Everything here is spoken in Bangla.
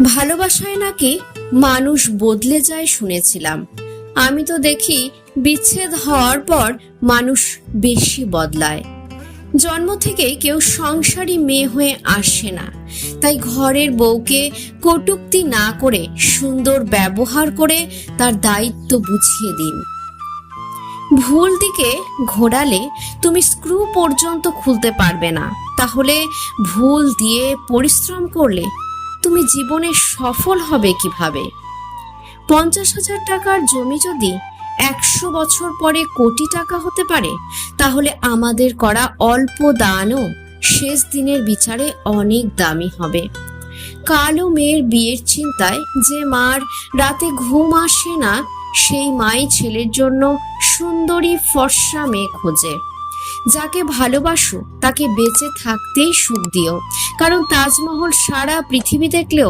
ভালোবাসায় নাকি মানুষ বদলে যায় শুনেছিলাম। আমি তো দেখি বিচ্ছেদ হওয়ার পর মানুষ বেশি বদলায়। জন্ম থেকে কেউ সংসারী মেয়ে হয়ে আসে না, তাই ঘরের বউকে কটূক্তি না করে সুন্দর ব্যবহার করে তার দায়িত্ব বুঝিয়ে দিন। ভুল দিকে ঘোরালে তুমি স্ক্রু পর্যন্ত খুলতে পারবে না, তাহলে ভুল দিয়ে পরিশ্রম করলে তুমি জীবনে সফল হবে কিভাবে? 50,000 টাকার জমি যদি 100 বছর পরে কোটি টাকা হতে পারে, তাহলে আমাদের করা অল্প দানও শেষ দিনের বিচারে অনেক দামি হবে। কালো মেয়ের বিয়ের চিন্তায় যে মার রাতে ঘুম আসে না, সেই মাই ছেলের জন্য সুন্দরী ফর্সা মেয়ে খোঁজে। যাকে ভালোবাসো তাকে বেঁচে থাকতেই সুখ দিও, কারণ তাজমহল সারা পৃথিবী দেখলেও